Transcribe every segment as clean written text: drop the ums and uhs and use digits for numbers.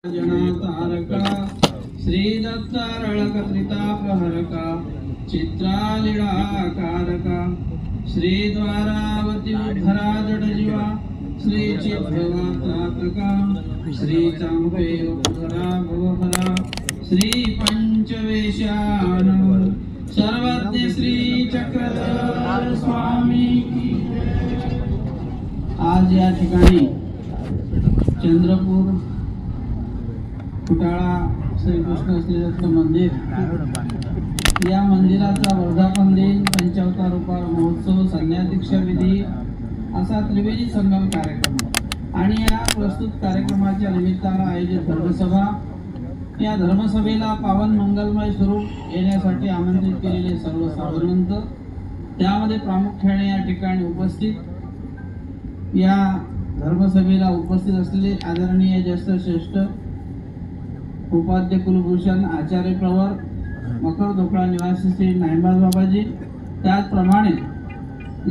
जनातारका श्री दत्तारळकत्रितापहरका चित्रालीळाकारका श्री द्वारावती उद्धरा जडजीवा श्री चिद्भवात्रातका श्री चांबे उद्धरा भवहरा श्री पंचवेशान सर्वज्ञ श्री चक्रधर स्वामी की आज या ठिकाणी चंद्रपूर फुटाळा श्री कृष्ण श्रीदत्त मंदिर या मंदिराचा वर्धापन दिन, पंचावतार उपार महोत्सव, संन्यादीक्षा विधी असा त्रिवेणी संगम कार्यक्रम आणि या प्रस्तुत कार्यक्रमाच्या निमित्तानं आयोजित धर्मसभा, या धर्मसभेला पावन मंगलमय स्वरूप येण्यासाठी आमंत्रित केलेले सर्व साधुवंत, त्यामध्ये प्रामुख्याने या ठिकाणी उपस्थित या धर्मसभेला उपस्थित असलेले आदरणीय ज्येष्ठ श्रेष्ठ उपाध्याय कुलभूषण आचार्य प्रवर मकर ढोकळा निवासी श्री नाईबाज बाबाजी, त्याचप्रमाणे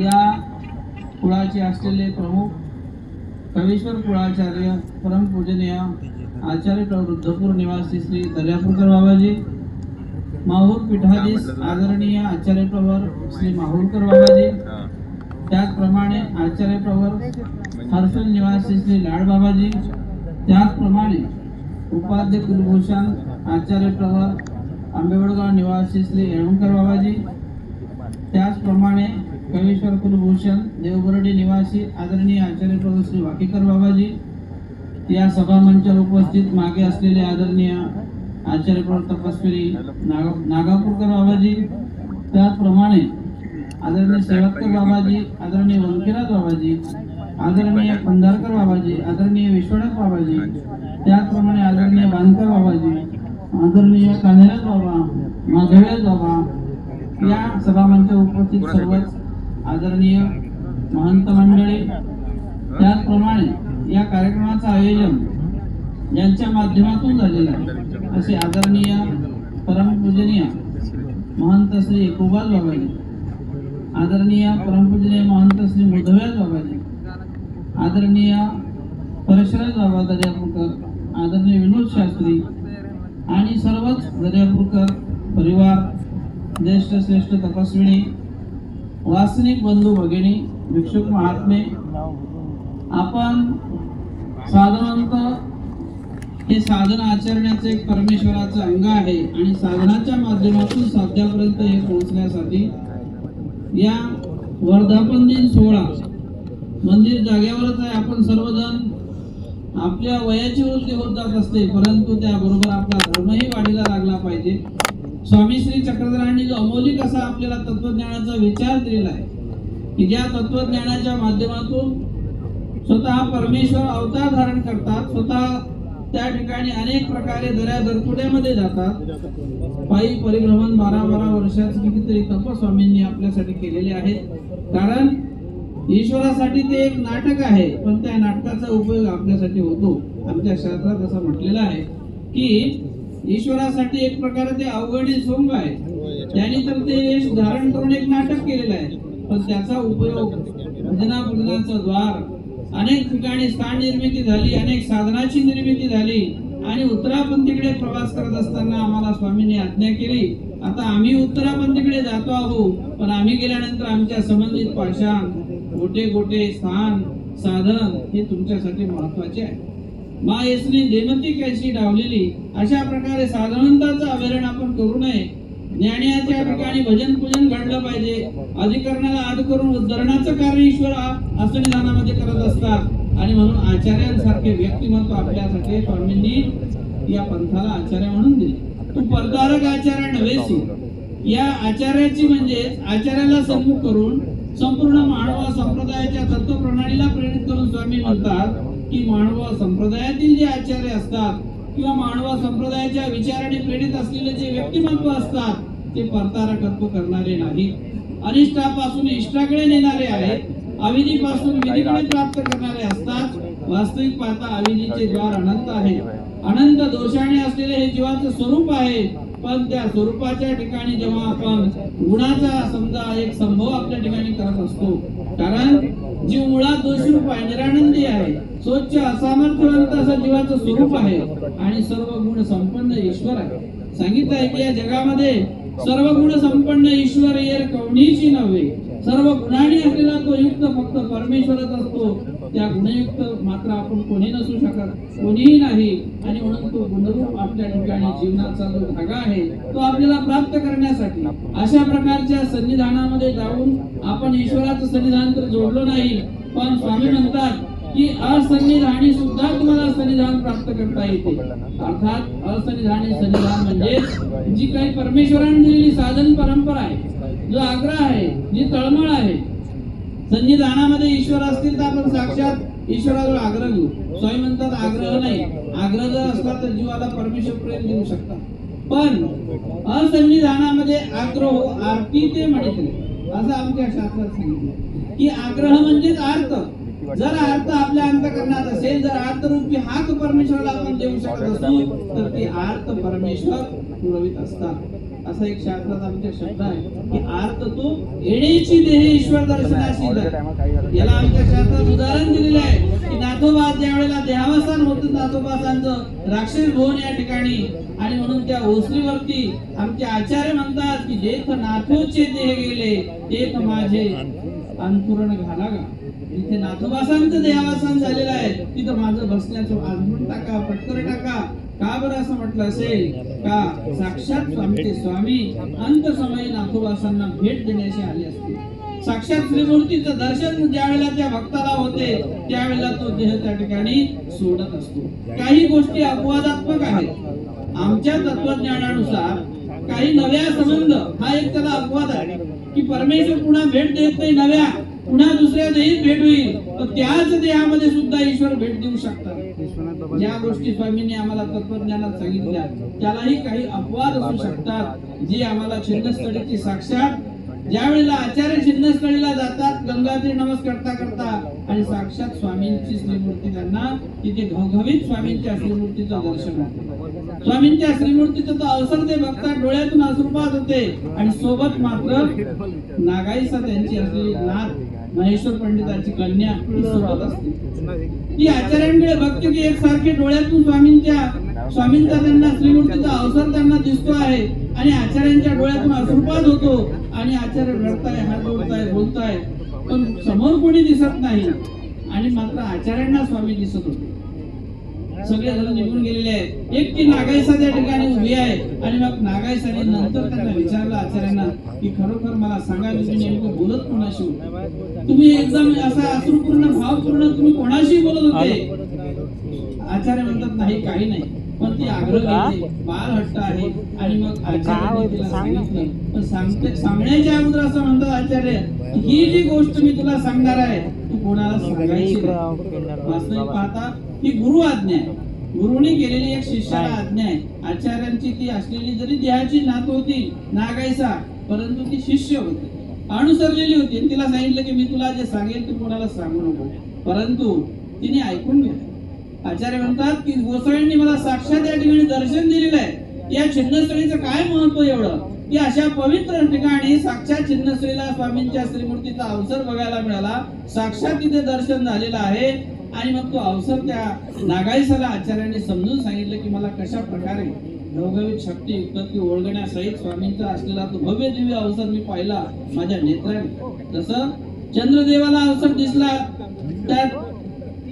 या कुळाचे असलेले प्रमुख कवीश्वर कुळाचार्य परमपूजनीय आचार्य प्रवर रुद्रपूर निवासी श्री दर्यापूरकर बाबाजी, माहूर पीठाधीश आदरणीय आचार्य प्रवर श्री माहूरकर बाबाजी, त्याचप्रमाणे आचार्य प्रवर हर्सुल निवासी श्री लाड बाबाजी, त्याचप्रमाणे उपाध्याय कुलभूषण आचार्य प्रवर आंबेवडगाव निवासी श्री येळवणकर बाबाजी, त्याचप्रमाणे कवीश्वर कुलभूषण देवबर्डी निवासी आदरणीय आचार्य प्रवर श्री वाकीकर बाबाजी, या सभामंचावर उपस्थित मागे असलेले आदरणीय आचार्य प्रवर तपस्वी नागापूरकर बाबाजी, त्याचप्रमाणे आदरणीय सेवतकर बाबाजी, आदरणीय वंकिराज बाबाजी, आदरणीय पंधारकर बाबाजी, आदरणीय विश्वनाथ बाबाजी, त्याचप्रमाणे आदरणीय बांधकर बाबाजी, आदरणीय कान्हेराज बाबा, माधवराज बाबा, या सभामंचावर उपस्थित सर्वच आदरणीय महंत मंडळी, त्याचप्रमाणे या कार्यक्रमाचं आयोजन यांच्या माध्यमातून झालेलं आहे असे आदरणीय परमपूजनीय महंत श्री एकोबाज बाबाजी, आदरणीय परमपूजनीय महंत श्री मुधव्याज बाबाजी, आदरणीय परशुराज बाबा दर्यापूरकर, आदरणीय विनोद शास्त्री आणि सर्वच दर्यापूरकर परिवार, ज्येष्ठ श्रेष्ठ तपस्विनी, वासनिक बंधू भगिनी, भिक्षुक महात्मे, आपण साधनवंत हे साधन आचरण्याचे एक परमेश्वराचं अंग आहे आणि साधनाच्या माध्यमातून साध्यापर्यंत हे पोहोचण्यासाठी या वर्धापन दिन सोहळा मंदिर जागेवरच आहे. आपण सर्वजण आपल्या वयाची वृत्ती होत जात असते, परंतु त्याबरोबर आपला धर्मही वाढीला लागला पाहिजे. स्वामी श्री चक्रधरांनी जो अमौलिक असा आपल्याला तत्वज्ञानाचा विचार दिलेला आहे की ज्या तत्वज्ञानाच्या माध्यमातून स्वतः परमेश्वर अवतार धारण करतात, स्वतः त्या ठिकाणी अनेक प्रकारे दऱ्या दरपुड्यामध्ये जातात, पायी परिभ्रमण 12-12 वर्षाचे कितीतरी तप स्वामींनी आपल्यासाठी केलेले आहेत. कारण ईश्वरासाठी ते एक नाटक आहे, पण त्या नाटकाचा उपयोग आपल्यासाठी होतो. आमच्या शास्त्रात असं म्हटलेलं आहे की ईश्वरासाठी एक प्रकारे ते अवघडी सोंग आहे, त्यांनी तर ते वेश धारण करून एक नाटक केलेलं आहे, पण त्याचा उपयोग भजनापूजनाचं द्वार, अनेक ठिकाणी स्थान निर्मिती झाली, अनेक साधनाची निर्मिती झाली आणि उत्तरापंथीकडे प्रवास करत असताना आम्हाला स्वामींनी आज्ञा केली, आता आम्ही उत्तरापंथीकडे जातो आहोत, पण आम्ही गेल्यानंतर आमच्या संबंधित पाषाण, गोटे गोटे स्थान साधन हे तुमच्यासाठी महत्वाचे आहे. मा यसने देमती कैसी डावलेली, अशा प्रकारे साधनवंताचं अवहेलन आपण करू नये. ज्ञानाच्या ठिकाणी भजन पूजन घडलं पाहिजे. अधिकरणाला आद करून उद्धरणाचं कार्य ईश्वर आसनिधानामध्ये करत असतात आणि म्हणून आचार्यांसारखे व्यक्तिमत्व आपल्यासाठी स्वामींनी या पंथाला आचार्य म्हणून दिले. तू परदारक आचार्य नव्हेसी, या आचार्याची म्हणजे आचार्याला सन्मुख करून संपूर्ण मानव संप्रदायाच्या तत्वप्रणालीला प्रेरित करून स्वामी म्हणतात की मानव संप्रदायातील जे आचार्य असतात किंवा मानव संप्रदायाच्या विचाराने प्रेरित असलेले जे व्यक्तिमत्व असतात ते परतारकत्व करणारे नाही, अनिष्टापासून इष्टाकडे नेणारे आहेत, अविधीपासून विधीकडे प्राप्त करणारे असतात. वास्तविक पाहता अविधीचे द्वार अनंत आहे, अनंत दोषाने असलेले हे जीवाचं स्वरूप आहे, पण त्या स्वरूपाच्या ठिकाणी जेव्हा आपण गुणाचा समजा एक संभव आपल्या ठिकाणी करत असतो कारण जीव मुळात दोषरूप आहे, निरानंदी आहे, स्वच्छ असामर्थ्यवंत असं जीवाचं स्वरूप आहे आणि सर्व गुण संपन्न ईश्वर आहे. सांगितलं आहे की या जगामध्ये सर्व गुण संपन्न ईश्वर येर कोणीची नव्हे. सर्व गुणांनी असलेला तो युक्त फक्त परमेश्वरच असतो. त्या गुणयुक्त मात्र आपण कोणी नसू शकत, कोणीही नाही. आणि म्हणून तो गुणरूप आपल्या ठिकाणी जीवनाचा जो धागा आहे तो आपल्याला प्राप्त करण्यासाठी अशा प्रकारच्या सन्निधानामध्ये जाऊन आपण ईश्वराचं सन्निधान तर जोडलो नाही, पण स्वामी म्हणतात की असन्निधानी सुद्धा तुम्हाला सन्निधान प्राप्त करता येते. अर्थात असन्निधानी सन्निधान म्हणजे जी काही परमेश्वराने दिलेली साधन परंपरा आहे, जो आग्रह आहे, जी तळमळ आहे. सन्निधानामध्ये ईश्वर असतील तर आपण साक्षात ईश्वराजवळ आग्रह घेऊ. स्वामी म्हणतात आग्रह नाही, आग्रह जर असला तर जीवाला परमेश्वर प्रेम देऊ शकतात. पण असन्निधानामध्ये आग्रह आरती ते म्हणते असं आमच्या शास्त्रात सांगितलं की आग्रह म्हणजेच आर्त. जर अर्थ आपल्या अंतःकरणात असेल, जर आर्तरूपी हाक परमेश्वराला आपण देऊ शकत असू तर ते आर्त परमेश्वर पुरवित असतात. असा एक शास्त्रात आमच्या शब्द आहे की आर्त तो येण्याची देह ईश्वर दर्शनाशी. याला आमच्या शास्त्रात उदाहरण दिलेलं आहे की नाथोबा ज्या वेळेला देहावसान होतं नाथोबासांचं राक्षस भवन या ठिकाणी, आणि म्हणून त्या ओसरीवरती आमचे आचार्य म्हणतात की जेथ नाथोचे देह गेले तेथ माझे अंतुरण घाला गा. जिथे नाथोबासांचं देहावसान झालेलं आहे तिथं माझं बसण्याचं आजमून टाका, पटकर टाका. का बरं असं म्हटलं असेल का साक्षात स्वामीचे स्वामी अंत समयी नाथोबासांना भेट देण्याची आले असते. साक्षात श्रीमूर्तीचं दर्शन ज्या वेळेला त्या भक्ताला होते त्यावेळेला तो देह त्या ठिकाणी सोडत असतो. काही गोष्टी अपवादात्मक आहेत. आमच्या तत्वज्ञानानुसार काही नव्या संबंध हा एक त्याला अपवाद आहे की परमेश्वर पुन्हा भेट देत नाही, नव्या पुन्हा दुसऱ्या देहीत भेट होईल, तर त्याच देहामध्ये सुद्धा ईश्वर भेट देऊ शकतात. ज्या गोष्टी स्वामींनी आम्हाला तत्वज्ञानात सांगितल्या त्यालाही काही अपवाद असू शकतात, जी आम्हाला छिन्नस्थळीची साक्षात ज्या वेळेला आचार्य छिन्नस्थळीला जातात गंगातीर नमस्कार करता आणि साक्षात स्वामींची श्रीमूर्ती त्यांना तिथे घवघवीत स्वामींच्या श्रीमूर्तीचं दर्शन होते. स्वामींच्या श्रीमूर्तीचा तो अवसर ते बघतात, डोळ्यातून अश्रुपात होते आणि सोबत मात्र नागाईसा त्यांची असलेली नाथ महेश्वर पंडिताची कन्या सोबत असते. ती आचार्यांकडे बघते की एकसारखे डोळ्यातून स्वामींचा त्यांना श्रीमूर्तीचा अवसर त्यांना दिसतो आहे आणि आचार्यांच्या डोळ्यातून अश्रुपात होतो आणि आचार्य रडताय, हात जोडताय, बोलताय, पण समोर कोणी दिसत नाही. आणि मात्र आचार्यांना स्वामी दिसत होते. सगळे जण निघून गेलेले आहेत. एकटी नागाईसा त्या ठिकाणी उभी आहे आणि मग नागाईसाने नंतर त्यांना विचारलं आचार्यांना की खरोखर मला सांगा तुम्ही नेमकं बोलत कोणाशी होते? तुम्ही एकदम असा अश्रुपूर्ण भावपूर्ण तुम्ही कोणाशी बोलत होते? आचार्य म्हणतात नाही काही नाही, पण ती आग्रह घेते, बाळ हट्ट आहे. आणि मग आचार्याने तिला सांगितलं, पण सांगण्याच्या अगोदर असं म्हणतात आचार्य ही जी गोष्ट मी तुला सांगणार आहे तू कोणाला सांगायची वास्तविक पाहता ही गुरु आज्ञा आहे. गुरुने केलेली एक शिष्याला आज्ञा आहे. आचार्यांची ती असलेली जरी देहाची नात होती नागाईसा, परंतु ती शिष्य होती, अनुसरलेली होती. आणि तिला सांगितलं की मी तुला जे सांगेल तू कोणाला सांगू नको, परंतु तिने ऐकून घेतलं. आचार्य म्हणतात की गोसाव्यांनी मला साक्षात या ठिकाणी दर्शन दिलेलं आहे. या छिन्नस्थळीचं काय महत्व एवढं की अशा पवित्र ठिकाणी साक्षात छिन्नस्थळीला स्वामींच्या श्रीमूर्तीचा अवसर बघायला मिळाला, साक्षात तिथे दर्शन झालेलं आहे. आणि मग तो अवसर त्या नागाईसाला आचार्यांनी समजून सांगितलं की मला कशा प्रकारे घवघवीत शक्तियुक्त ती ओळखण्यासहित स्वामींचा असलेला तो भव्य दिव्य अवसर मी पाहिला माझ्या नेत्राने. जसं चंद्रदेवाला अवसर दिसला त्या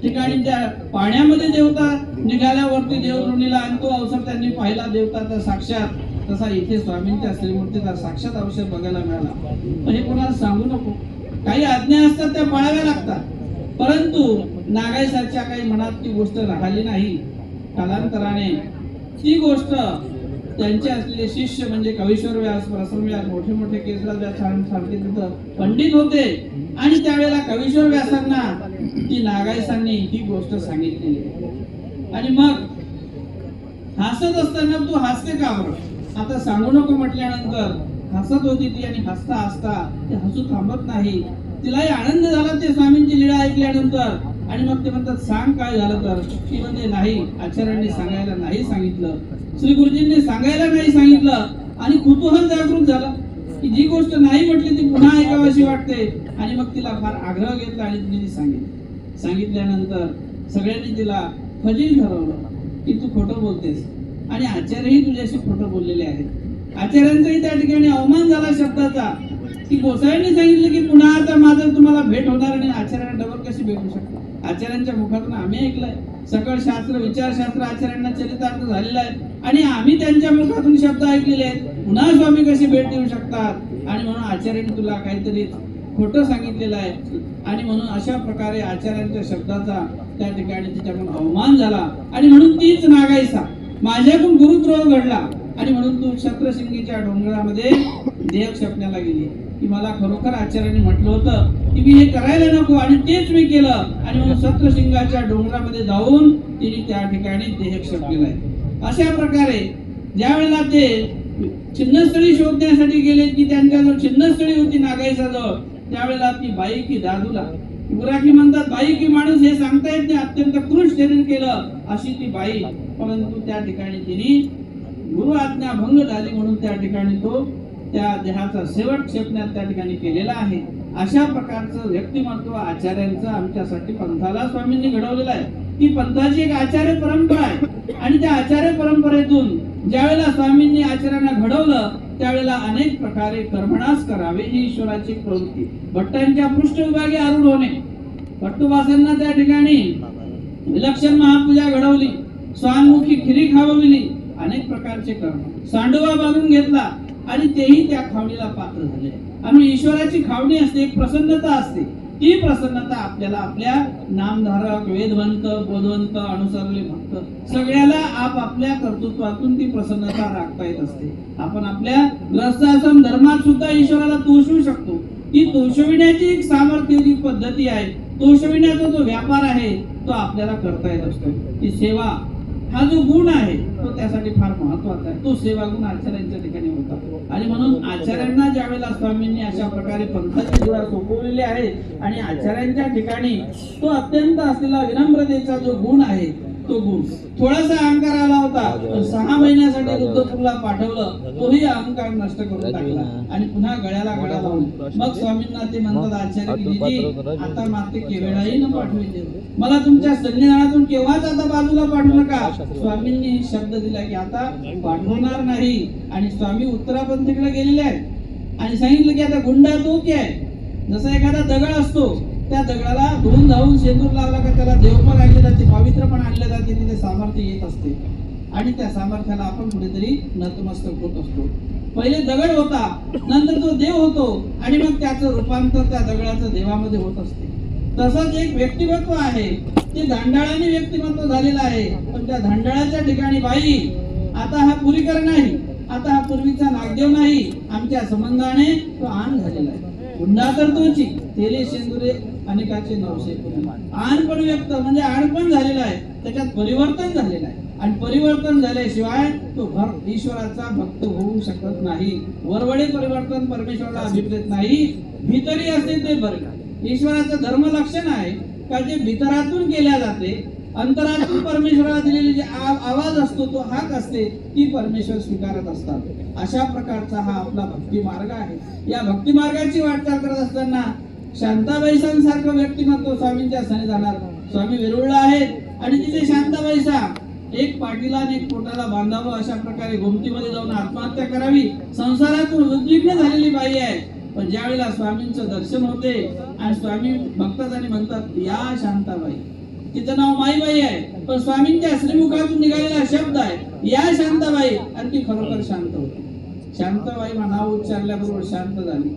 ठिकाणी त्या पाण्यामध्ये देवता निघाल्यावरती देवऋणीला आणि तो अवसर त्यांनी पाहिला देवताचा साक्षात, तसा इथे स्वामींच्या श्रीमूर्तीचा साक्षात अवसर बघायला मिळाला. पण हे कोणाला सांगू नको. काही आज्ञा असतात त्या पाळाव्या लागतात, परंतु नागाईसाच्या काही मनात ती गोष्ट राहिली नाही. कालांतराने ती गोष्ट त्यांचे असलेले शिष्य म्हणजे कवीश्वर व्यास, प्रसन्न व्यास, मोठे मोठे केसराज व्यास सारखे तिथं पंडित होते आणि त्यावेळेला कवीश्वर व्यासांना ती नागाईसांनी ही गोष्ट सांगितलेली. आणि मग हसत असताना तू हसते का बरं? आता सांगू नको म्हटल्यानंतर हसत होती ती आणि हसता हसता ते हसू थांबत नाही. तिलाही आनंद झाला ते स्वामींची लीळा ऐकल्यानंतर. आणि मग ते म्हणतात सांग काय झालं तर? ती म्हणते नाही, आचार्यांनी सांगायला नाही सांगितलं, श्री गुरुजींनी सांगायला नाही सांगितलं. आणि कुतूहल जागृत झालं की जी गोष्ट नाही म्हटली ती पुन्हा ऐकावीशी वाटते. आणि मग तिला फार आग्रह घेतला आणि तिने सांगितल्यानंतर सगळ्यांनी तिला फजील ठरवलं की तू खोटं बोलतेस आणि आचार्यही तुझ्याशी खोटं बोललेले आहेत. आचार्यांचाही त्या ठिकाणी अवमान झाला शब्दाचा की गोसाव्यांनी सांगितलं की पुन्हा आता माझं तुम्हाला भेट होणार आणि आचार्यांना डबल कशी भेटू शकतो. आचार्यांच्या मुखातून आम्ही ऐकलंय सकळ शास्त्र विचारशास्त्र आचार्यांना चरितार्थ झालेला आहे आणि आम्ही त्यांच्या मुखातून शब्द ऐकलेले आहेत. पुन्हा स्वामी कशी भेट देऊ शकतात आणि म्हणून आचार्यांनी तुला काहीतरी खोटं सांगितलेलं आहे आणि म्हणून अशा प्रकारे आचार्यांच्या शब्दाचा त्या ठिकाणी तिच्याकडून अवमान झाला आणि म्हणून तीच नागाईसा माझ्याकडून गुरुद्रोह घडला आणि म्हणून तू शत्रसिंगीच्या डोंगरामध्ये देव शपण्याला गेली की मला खरोखर आचार्यांनी म्हटलं होतं की मी हे करायला नको आणि तेच मी केलं आणि म्हणून शत्रसिंगाच्या डोंगरामध्ये जाऊन तिने त्या ठिकाणी देह शपलेला आहे. अशा प्रकारे ज्या वेळेला ते चिन्हस्थळी शोधण्यासाठी गेले की त्यांच्याजवळ चिन्हस्थळी होती नागाईसाजवळ त्यावेळेला ती बाई की दादूला गुराखी म्हणतात बाई की माणूस हे सांगता येत नाही अत्यंत क्रूर शरीर केलं अशी ती बाई परंतु त्या ठिकाणी तिने गुरु आज्ञा भंग झाली म्हणून त्या ठिकाणी तो त्या देहाचा शेवट क्षेपण्यात त्या ठिकाणी केलेला आहे. अशा प्रकारचं व्यक्तिमत्व आचार्यांचं आमच्यासाठी पंथाला स्वामींनी घडवलेलं आहे. ती पंथाची एक आचार्य परंपरा आहे आणि त्या आचार्य परंपरेतून ज्यावेळेला स्वामींनी आचार्यांना घडवलं त्यावेळेला अनेक प्रकारे कर्मणास करावे ही ईश्वराची प्रवृत्ती. भट्टांच्या पृष्ठविभागी आरूढ होणे, भट्टोबासांना त्या ठिकाणी विलक्षण महापूजा घडवली, स्वानमुखी खिरी खावविली, अनेक प्रकारचे कर्म सांडोबा बांधून घेतला आणि तेही त्या खावणीला पात्र झाले. आणि ईश्वराची खावणी असते, एक प्रसन्नता असते. ती प्रसन्नता आपल्याला आपल्या नामधारक वेदवंत बोधवंत अनुसरले भक्त सगळ्याला आपापल्या कर्तृत्वातून ती प्रसन्नता राखता येत असते. आपण आपल्या ग्रस्ताश्रम धर्मात सुद्धा ईश्वराला तोषवू शकतो. ती तोषविण्याची एक सामर्थ्याची पद्धती आहे. तोषविण्याचा जो व्यापार आहे तो आपल्याला करता येत असतो. ती सेवा हा जो गुण आहे तो त्यासाठी फार महत्वाचा आहे. तो सेवा गुण आचार्यांच्या ठिकाणी होता आणि म्हणून आचार्यांना ज्यावेळेला स्वामींनी अशा प्रकारे पंथाची धुरा सोपवलेली आहे आणि आचार्यांच्या ठिकाणी तो अत्यंत असलेला विनम्रतेचा जो गुण आहे तो गुण थोडासा अहंकार आला होता पण 6 महिन्यासाठी रुद्रपूरला पाठवलं तोही अहंकार नष्ट करून टाकला आणि पुन्हा गळ्याला गळा लावून मग स्वामींना ते म्हणतात आचार्य की आता माते केवळाही न पाठवायचे मला तुमच्या सन्निधानातून केव्हाच आता बाजूला पाठवू नका. स्वामींनी शब्द दिला की आता पाठवणार नाही आणि स्वामी उत्तरापंथीकडे गेलेले आहेत आणि सांगितलं की आता गुंडा तो की आहे जसा एखादा दगड असतो त्या दगडाला धुवून धावून शेंदूर लावला का त्याला देवपण आणले जाते, पवित्र पण आणले जाते, तिथे सामर्थ्य येत असते आणि त्या सामर्थ्याला आपण कुठेतरी नतमस्तक होत असतो. पहिले दगड होता नंतर तो देव होतो आणि मग त्याचं रूपांतर त्या दगडाचं देवामध्ये होत असते. तसंच एक व्यक्तिमत्व आहे ते धांडाळाने व्यक्तिमत्व झालेलं आहे पण त्या धांडाळाच्या ठिकाणी बाई आता हा पुरीकर नाही, आता हा पूर्वीचा नागदेव नाही, आमच्या संबंधाने तो आण झालेला आहे. गुंडा तर तोची तेले शेंदुरे अनेकाचे नवसे आणपण व्यक्त म्हणजे आणपण झालेला आहे, त्याच्यात परिवर्तन झालेलं आहे आणि परिवर्तन झाल्याशिवाय तो ईश्वराचा भक्त होऊ शकत नाही. वरवडे परिवर्तन परमेश्वराला अभिप्रेत नाही, भीतरी असते ते बरं. ईश्वराचं धर्म लक्षण आहे का जे भीतरातून केल्या जाते अंतरातून परमेश्वराला दिलेले जे आवाज असतो तो हाक असते ती परमेश्वर स्वीकारत असतात. अशा प्रकारचा हा आपला भक्ती मार्ग आहे. या भक्ती मार्गाची वाटचाल करत असताना शांताबाईसांसारखं व्यक्तिमत्व स्वामींच्या सन्निधानात स्वामी विरुळला आहेत आणि तिथे शांताबाईसा एक पाठीला आणि एक पोटाला बांधावं अशा प्रकारे गोमतीमध्ये जाऊन आत्महत्या करावी संसारातून उद्विग्न झालेली बाई आहे. पण ज्या वेळेला स्वामींचं दर्शन होते आणि स्वामी बघतात आणि म्हणतात या शांताबाई, तिचं नाव माईबाई आहे पण स्वामींच्या श्रीमुखातून निघालेला शब्द आहे या शांताबाई आणि ती खरोखर शांत होती. शांताबाई नाव उच्चारल्याबरोबर शांत झाली.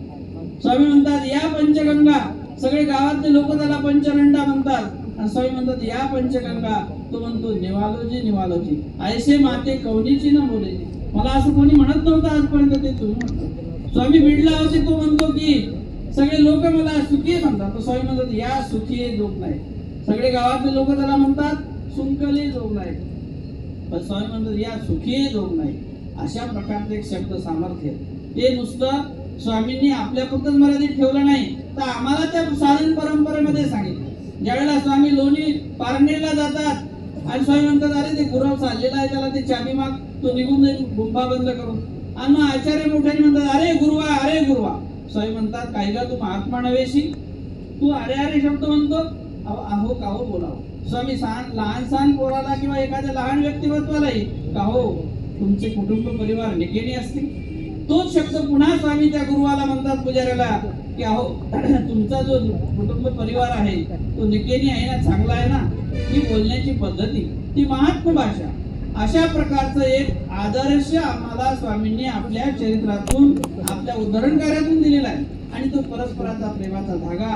स्वामी म्हणतात या पंचगंगा, सगळे गावातले लोक त्याला पंचगंगा म्हणतात आणि स्वामी म्हणतात या पंचगंगा, तो म्हणतो निवालोजी निवालोजी ऐसे माते कवनीची न बोले. मला असं कोणी म्हणत नव्हतं आजपर्यंत ते तुम्ही म्हणतो. स्वामी बीडला होते तो म्हणतो की सगळे लोक मला सुखी म्हणतात, तो स्वामी म्हणतात या सुखी जोग नाही. सगळे गावातले लोक त्याला म्हणतात सुंकले जोग नाही पण स्वामी म्हणतात या सुखी जोग नाही. अशा प्रकारचे एक शब्द सामर्थ्य ते नुसतं स्वामींनी आपल्यापुरतंच मर्यादित ठेवलं नाही तर आम्हाला त्या साधन परंपरेमध्ये सांगितलं. ज्यावेळेला स्वामी लोणी पारणेला जातात आणि स्वामी म्हणतात अरे ते गुरव चाललेला आहे त्याला ते चाबी माग, तो निघून जाईल गुंफा बंद करून. आणि मग आचार्य मोठ्याने म्हणतात अरे गुरुवा स्वामी म्हणतात काही का तू महात्मा नव्हेशी, तू अरे अरे शब्द म्हणतो, अहो का हो बोलावं. स्वामी लहान सहान पोराला किंवा एखाद्या लहान व्यक्तिमत्वालाही का हो तुमचे कुटुंब परिवार निकेनी असतील. तोच शब्द पुन्हा स्वामी त्या गुरुवाला म्हणतात पुजाऱ्याला की अहो तुमचा जो कुटुंब परिवार आहे तो निकेनी आहे ना, चांगला आहे ना. ही बोलण्याची पद्धती, ती महात्मा भाषा. अशा प्रकारचं एक आदर्श आम्हाला स्वामींनी आपल्या चरित्रातून, आपल्या उद्धरण कार्यातून दिलेला आहे. आणि तो परस्पराचा प्रेमाचा धागा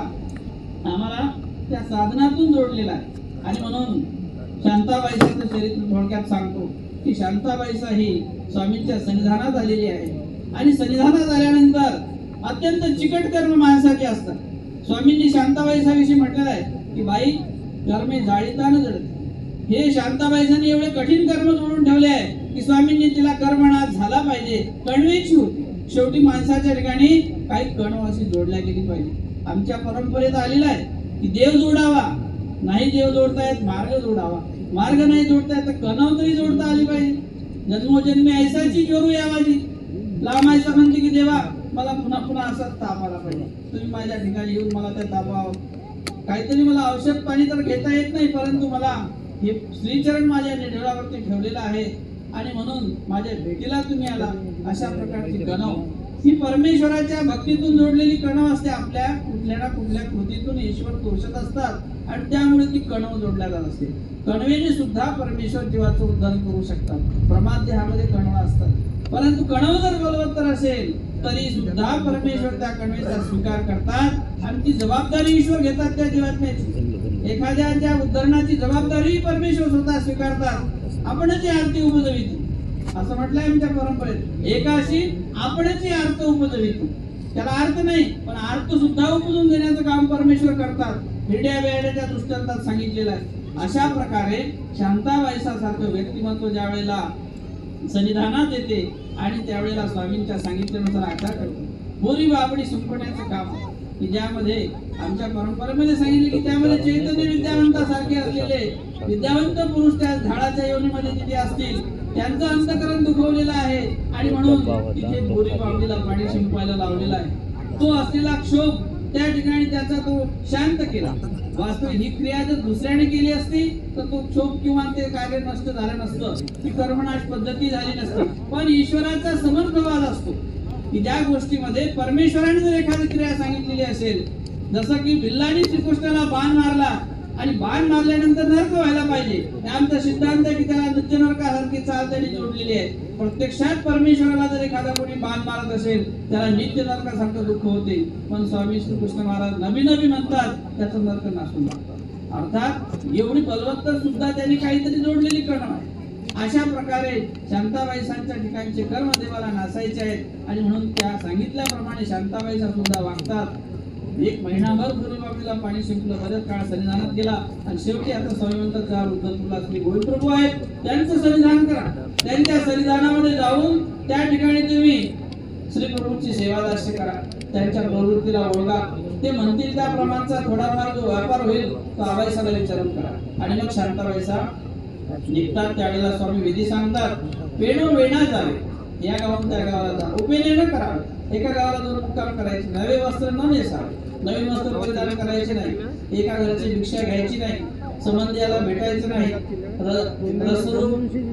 आम्हाला त्या साधनातून जोडलेला आहे. आणि म्हणून शांताबाईचं चरित्र थोडक्यात सांगतो की शांताबाईचा ही स्वामींच्या सन्निधानात आलेली आहे. आणि सन्निधानात आल्यानंतर अत्यंत चिकट कर्म माणसाचे असतात. स्वामींनी शांताबाईचा विषयी म्हटलेला आहे की बाई कर्मे जाळीताना जळते. हे शांताबाईंनी एवढे कठीण कर्म जोडून ठेवले आहे की स्वामींनी तिला कर्मनाश झाला पाहिजे, कणवेची होती. शेवटी माणसाच्या ठिकाणी काही कणव अशी जोडल्या गेली पाहिजे. आमच्या परंपरेत आलेला आहे की देव जोडावा, नाही देव जोडतायत मार्ग जोडावा, मार्ग नाही जोडतायत तर कणव तरी जोडता आली पाहिजे. जन्मोजन्मी ऐसाची जोरू यावाजी. लांबायचा म्हणते की देवा मला पुन्हा पुन्हा असाच ताप आला पाहिजे, तुम्ही माझ्या ठिकाणी येऊन मला त्या तापावर काहीतरी, मला औषध पाणी तर घेता येत नाही, परंतु मला हे श्रीचरण माझ्या निढळावरती ठेवलेला आहे आणि म्हणून माझ्या भेटीला तुम्ही आला. अशा प्रकारची कणव ही परमेश्वराच्या भक्तीतून जोडलेली कणव असते. आपल्या कुठल्या ना कुठल्या कृतीतून ईश्वर तोषत असतात आणि त्यामुळे ती कणव जोडल्या जात असते. कणवेने सुद्धा परमेश्वर जीवाचं उद्धार करू शकतात. प्रमाद देहामध्ये कणव असतात, परंतु कणव जर बलवत्तर असेल तरी सुद्धा परमेश्वर त्या कणवेचा स्वीकार करतात आणि ती जबाबदारी ईश्वर घेतात त्या जीवात्म्याची. एखाद्याच्या उद्धरणाची जबाबदारी परमेश्वर स्वतः स्वीकारतात. आपणच आरती उपजविती असं म्हटलंय आमच्या परंपरेत. एकाशी आपणच अर्थ उपजविती. त्याला अर्थ नाही पण अर्थ सुद्धा उपजून देण्याचं काम परमेश्वर करतात. हिरड्या बेरड्याच्या दृष्टांतात सांगितलेलं आहे. अशा प्रकारे शांताबाईसारखं व्यक्तिमत्व ज्या वेळेला सन्निधानात येते आणि त्यावेळेला स्वामींच्या सांगितल्यानुसार आचार करतो. बोरी बाबडी सुंपण्याचं काम की ज्यामध्ये आमच्या परंपरेमध्ये सांगितले की त्यामध्ये चैतन्य विद्यावंतासारखे असलेले विद्यावंत पुरुष त्या झाडाच्या योनीमध्ये जिथे असतील त्यांचं अंतकरण दुखवलेलं आहे आणि म्हणून तिथे बोरी बाबडीला पाणी शिंपायला लावलेला आहे. तो असलेला क्षोभ त्या ठिकाणी त्याचा तो शांत केला. वास्तविक ही क्रिया जर दुसऱ्याने केली असती तर तो क्षोभ किंवा ते कार्य नष्ट झालं नसतं, ती कर्मनाश पद्धती झाली नसती. पण ईश्वराचा समर्थवाद असतो की ज्या गोष्टीमध्ये परमेश्वराने जर एखादी क्रिया सांगितलेली असेल, जसं की बिल्लाने श्रीकृष्णाला बाण मारला आणि बाण मारल्यानंतर नरक व्हायला पाहिजे, आमचा सिद्धांत आहे की त्याला नित्य नरकासारखी चाल त्यांनी जोडलेली आहे. प्रत्यक्षात परमेश्वराला जर एखादा कोणी बाण मारत असेल त्याला नित्य नरकासारखं दुःख होते. पण स्वामी श्रीकृष्ण महाराज नवी नवी म्हणतात त्याचं नरक नासून लागतात. अर्थात एवढी बलवत्तर सुद्धा त्यांनी काहीतरी जोडलेली कणव आहे. अशा प्रकारे शांताबाईसांच्या ठिकाणचे कर्म देवाला नासायचे आहेत आणि म्हणून त्या सांगितल्याप्रमाणे शांताबाईसा सुद्धा वागतात. एक महिनाभर गुरुबाबीला पाणी शिंपलं, बरेच काळ सन्निधानात गेला आणि शेवटी आता स्वामी म्हणतात त्या रुद्रपूरला श्री गोविंदप्रभू आहेत, त्यांचं सन्निधान करा. त्यांच्या सन्निधानामध्ये जाऊन त्या ठिकाणी तुम्ही श्री प्रभूची सेवादास्य करा, त्यांच्या प्रवृत्तीला ओळखा. ते म्हणतील त्या प्रमाणचा थोडाफार जो व्यापार होईल तो आबाईसाला विचारून करा. आणि मग शांताबाईसा निघतात. त्यावेळेला स्वामी विधी सांगतात, पेणो वेणा जावे, या गावात त्या गावाला जा, उपेने न करावे. एका गावाला दोन मुक्काम करायचे, नवे वस्त्र न नेसावे, नवीन वस्त्र परिधान करायचे नाही, एका घराची भिक्षा घ्यायची नाही, संबंधियाला भेटायचं नाही,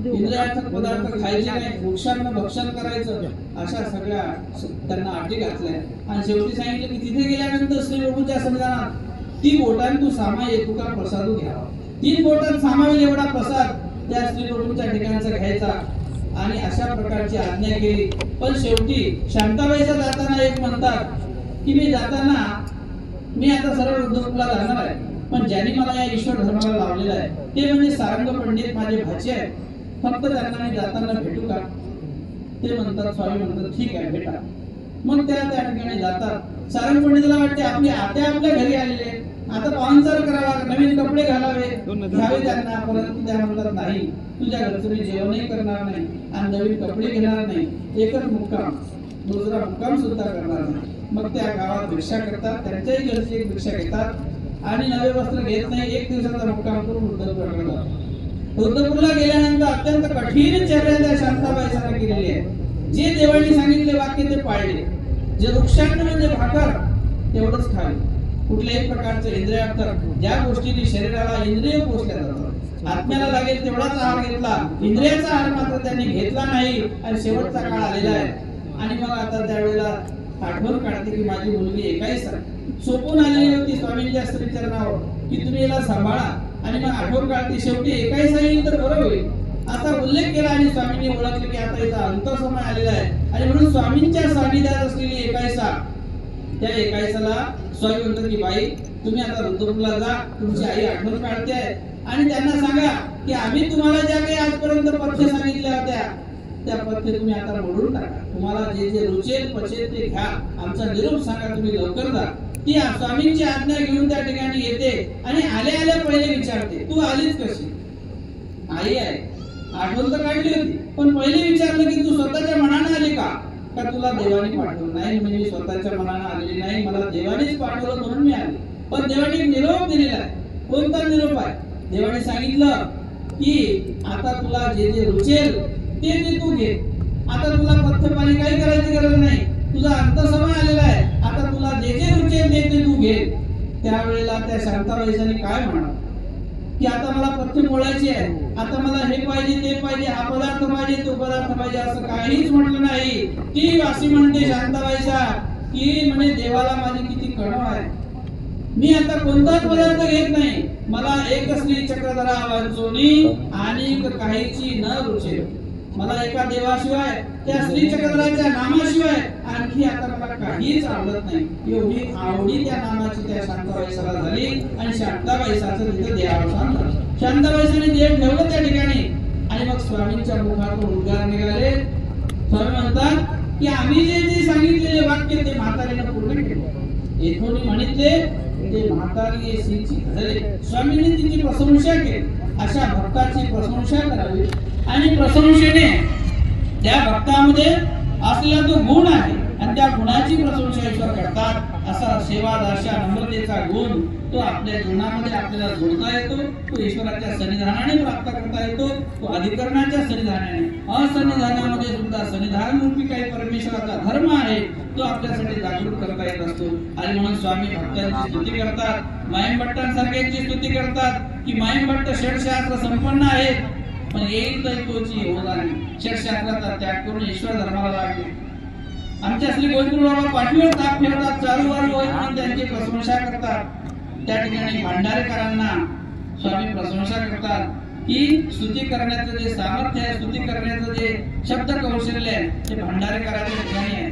इंद्रियार्थक पदार्थ खायचे नाही, वृक्षांना भक्षण करायचं. अशा सगळ्या त्यांना अटी घातल्या आणि शेवटी सांगितलं की तिथे गेल्यानंतर श्री प्रभूच्या सन्निधानात 3 बोटांनी तू सामाये तुका प्रसाद घ्यावा. 3 बोटात सामावेल एवढा प्रसाद त्या श्री प्रभूच्या ठिकाणचा घ्यायचा आणि अशा प्रकारची आज्ञा केली. पण शेवटी शांताबाईचा जाताना एक म्हणतात की मी जाताना मी आता सरळ रुद्रपूरला जाणार आहे, पण ज्यांनी मला या ईश्वर धर्माला लावलेलं आहे ते म्हणजे सारंग पंडित माझे भाचे आहेत, फक्त त्यांना मी जाताना भेटू का? ते म्हणतात, स्वामी म्हणतात ठीक आहे भेटा. मग त्या ठिकाणी जातात. सारंग पंडितला वाटते आपली आत्या आपल्या घरी आलेले, आता पाहुणचार करावा, नवीन कपडे घालावे घ्यावे त्यांना, परंतु त्या म्हणतात नाही, तुझ्या घरचं मी जेवणही करणार नाही आणि नवीन कपडे घेणार नाही, एकच मुक्काम, दुसरा मुक्काम सुद्धा करणार नाही. मग त्या गावात भिक्षा करतात, त्यांच्याही घरची एक भिक्षा घेतात आणि नवे वस्त्र घेत नाही. 1 दिवसाचा मुक्काम करून रुद्रपूरला जातात. रुद्रपूरला गेल्यानंतर अत्यंत कठीण चर्या त्या शांताबाईसांना केलेली आहे. जे देवांनी सांगितले वाक्य ते पाळले. जे वृक्षांत म्हणजे भाकर तेवढंच खावे. कुठल्याही प्रकारचे इंद्रियार्थ ज्या गोष्टीने शरीराला इंद्रिय पोचल्या जातात, आत्म्याला लागेल तेवढाच आहार घेतला, इंद्रियाचा आहार मात्र त्यांनी घेतला नाही आणि शेवटचा काळ आलेला आहे. आणि मग आता त्यावेळेला आठवण काढते की माझी मुलगी 21 सोपून आलेली होती स्वामींच्या श्रीचरणावर की तुम्ही याला सांभाळा, आणि मग आठवण काढते शेवटी 21 येईल तर बरं होईल असा उल्लेख केला. आणि स्वामींनी ओळखले की आता याचा अंत समय आलेला आहे, आणि म्हणून स्वामींच्या सानिध्यात असलेली 21 त्या 21ला स्वामी म्हणतात की बाई तुम्ही आता रुद्रपूरला जा, तुमची आई आठवण काढते आहे, आणि त्यांना सांगा की आम्ही तुम्हाला ज्या काही आजपर्यंत पथ्य सांगितल्या होत्या त्या पथ्य तुम्ही आता मोडून टाका, तुम्हाला जे जे रुचेल पचेल ते घ्या, आमचा निरोप सांगा, तुम्ही लवकर जा. ती स्वामींची आज्ञा घेऊन त्या ठिकाणी येते आणि आल्या आल्या पहिले विचारते तू आलीच कशी. आई आहे, आठवण तर काढली होती, पण पहिले विचारलं की तू स्वतःच्या मनाने आली का तुला देवाने पाठवलं. नाही म्हणजे स्वतःच्या मनाने आलेली नाही, मला देवानेच पाठवलं म्हणून मी आले. पण देवाने निरोप दिलेला आहे. कोणता निरोप आहे? देवाने सांगितलं की आता तुला जे जे रुचेल ते ते तू घे, आता तुला पथ्य पाणी काही करायची गरज नाही, तुझा अंत समय आलेला आहे, आता तुला जे जे रुचेल ते ते तू घे. त्यावेळेला त्या शांताबाईसांनी काय म्हणावं की आता मला पथ्य मोडायचे आहे, आता मला हे पाहिजे ते पाहिजे, हा पदार्थ पाहिजे तो पदार्थ पाहिजे असं काहीच म्हटलं नाही. ती वासी म्हणते शांताबाईसा की म्हणजे देवाला माझी किती कणव आहे, मी आता कोणताच पदार्थ घेत नाही, मला एक श्री चक्रधरा वांचोनी आणि काहीची न रुचे, मला एका देवाशिवाय त्या श्री चक्रधराच्या नामाशिवाय आणखी आता मला काहीच आवडत नाही. एवढी आवडी त्या नामाची त्या शांताबाईसाला झाली आणि शांताबाईसाचं तिथे देहावसान झालं. शांताबाईसाने देव ठेवलं त्या ठिकाणी, आणि मग स्वामींच्या मुखातून उद्गार निघाले. स्वामी म्हणतात की आम्ही जे जे सांगितलेले वाक्य ते म्हातारीने पूर्ण केले, येथून म्हणितले ते म्हातारी येशीची घडले. स्वामींनी तिची प्रशंसा केली. अशा भक्ताची प्रशंसा करावी, आणि प्रशंसेने त्या भक्तामध्ये असलेला तो गुण आहे आणि त्या गुणाची प्रशंसा ईश्वर करतात. असा सेवा दाशा नम्रतेचा गुण तो आपल्या जीवनामध्ये आपल्याला जोडता येतो, तो ईश्वराच्या सन्निधानाने प्राप्त करता येतो, तो अधिकरणाच्या सन्निधानाने. असन्निधानामध्ये सुद्धा सन्निधान रूपी काही परमेश्वराचा धर्म आहे तो आपल्यासाठी जागृत करता येत असतो. आणि म्हणून स्वामी भक्तांची स्तुती करतात, माईमभट्टांसारख्यांची स्तुती करतात की माईमभट्ट षडशास्त्र संपन्न आहेत, पण येईल तर तोची योगाने षडशास्त्राचा त्याग करून ईश्वर धर्माला लागले. आमच्या श्री गोविंद बाबा पाठीवर ताप फिरतात, चालू वारू होईल म्हणून त्यांची प्रशंसा करतात. त्या ठिकाणी भांडारेकरांना स्वामी प्रशंसा करतात की स्तुती करण्याचं जे सामर्थ्य आहे, स्तुती करण्याचं जे शब्द कौशल्य आहे ते भांडारेकराच्या ठिकाणी आहे.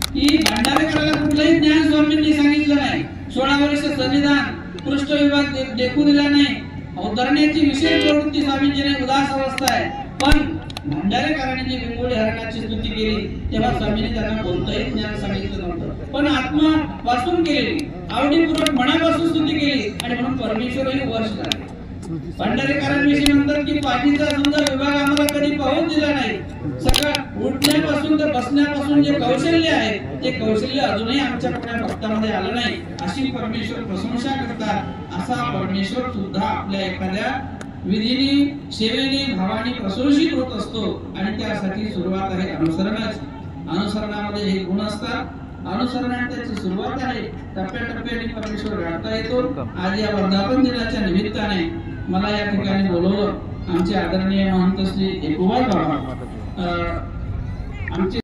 की भांडारेकराला कुठलंही ज्ञान स्वामींनी सांगितलं नाही, 16 वर्ष संविधान पृष्ठविभाग देखू दिला नाही, उद्धरण्याची विशेष प्रवृत्ती स्वामींची नाही, उदास अवस्था आहे. पण भांडारेकरांनी जी विंगोळी हरणाची स्तुती केली तेव्हा स्वामींनी त्यांना कोणतंही ज्ञान सांगितलं नव्हतं, पण आत्मा वाचून केलेली, आवडीपूर्वक मनापासून स्तुती केली, आणि म्हणून परमेश्वरही वर्ष झाले. भांडारेकरांविषयी म्हणतात की पाठीचा सुंदर विभाग आम्हाला कधी पाहून दिला नाही, सकाळ उठण्यापासून तर बसण्यापासून जे कौशल्य आहे ते कौशल्य अजूनही आमच्या कोणा भक्तामध्ये आलं नाही, अशी परमेश्वर प्रशंसा करतात. असा परमेश्वर सुद्धा आपल्या एखाद्या विधीने सेवेने भावाने प्रशंसित होत असतो, आणि त्यासाठी सुरुवात आहे अनुसरणाची. अनुसरणामध्ये हे गुण असतात, अनुसरणाने त्याची सुरुवात आहे, टप्प्याटप्प्याने परमेश्वर गाठता येतो. आज या वर्धापन दिनाच्या निमित्ताने मला या ठिकाणी बोलवलं आमचे आदरणीय महंत श्री एकूबाई बाबा, आमचे